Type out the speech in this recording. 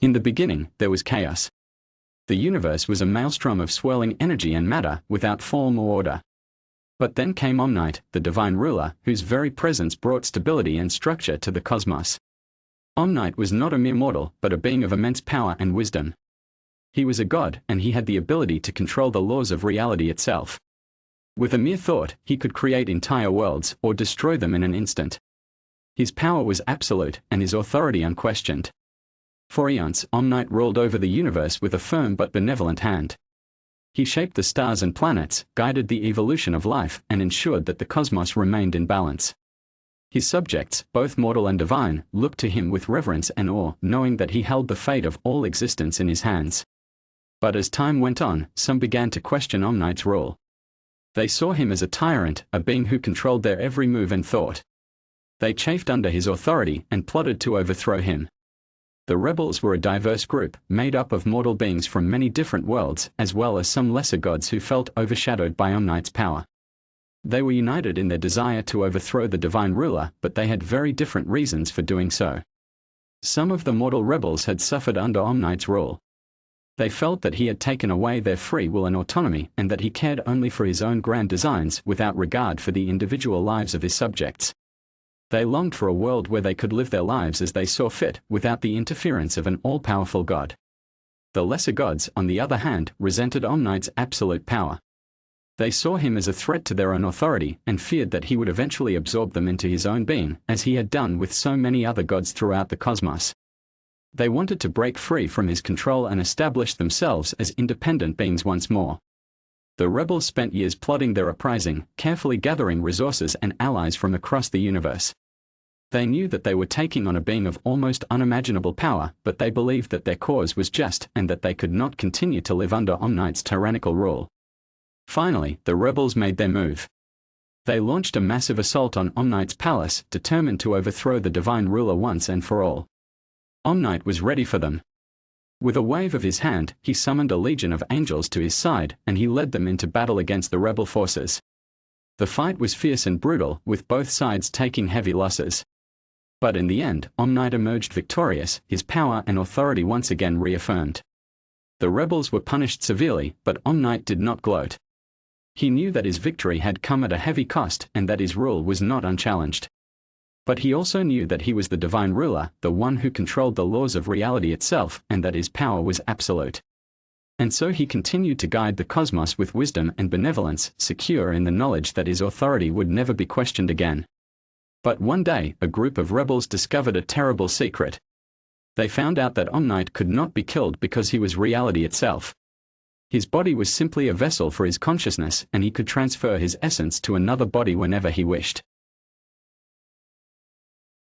In the beginning, there was chaos. The universe was a maelstrom of swirling energy and matter, without form or order. But then came Omneit, the divine ruler, whose very presence brought stability and structure to the cosmos. Omneit was not a mere mortal, but a being of immense power and wisdom. He was a god, and he had the ability to control the laws of reality itself. With a mere thought, he could create entire worlds, or destroy them in an instant. His power was absolute, and his authority unquestioned. For eons, Omneit ruled over the universe with a firm but benevolent hand. He shaped the stars and planets, guided the evolution of life, and ensured that the cosmos remained in balance. His subjects, both mortal and divine, looked to him with reverence and awe, knowing that he held the fate of all existence in his hands. But as time went on, some began to question Omneit's rule. They saw him as a tyrant, a being who controlled their every move and thought. They chafed under his authority and plotted to overthrow him. The rebels were a diverse group, made up of mortal beings from many different worlds, as well as some lesser gods who felt overshadowed by Omneit's power. They were united in their desire to overthrow the divine ruler, but they had very different reasons for doing so. Some of the mortal rebels had suffered under Omneit's rule. They felt that he had taken away their free will and autonomy, and that he cared only for his own grand designs without regard for the individual lives of his subjects. They longed for a world where they could live their lives as they saw fit, without the interference of an all-powerful god. The lesser gods, on the other hand, resented Omneit's absolute power. They saw him as a threat to their own authority, and feared that he would eventually absorb them into his own being, as he had done with so many other gods throughout the cosmos. They wanted to break free from his control and establish themselves as independent beings once more. The rebels spent years plotting their uprising, carefully gathering resources and allies from across the universe. They knew that they were taking on a being of almost unimaginable power, but they believed that their cause was just and that they could not continue to live under Omneit's tyrannical rule. Finally, the rebels made their move. They launched a massive assault on Omneit's palace, determined to overthrow the divine ruler once and for all. Omneit was ready for them. With a wave of his hand, he summoned a legion of angels to his side, and he led them into battle against the rebel forces. The fight was fierce and brutal, with both sides taking heavy losses. But in the end, Omneit emerged victorious, his power and authority once again reaffirmed. The rebels were punished severely, but Omneit did not gloat. He knew that his victory had come at a heavy cost and that his rule was not unchallenged. But he also knew that he was the divine ruler, the one who controlled the laws of reality itself, and that his power was absolute. And so he continued to guide the cosmos with wisdom and benevolence, secure in the knowledge that his authority would never be questioned again. But one day, a group of rebels discovered a terrible secret. They found out that Omneit could not be killed because he was reality itself. His body was simply a vessel for his consciousness, and he could transfer his essence to another body whenever he wished.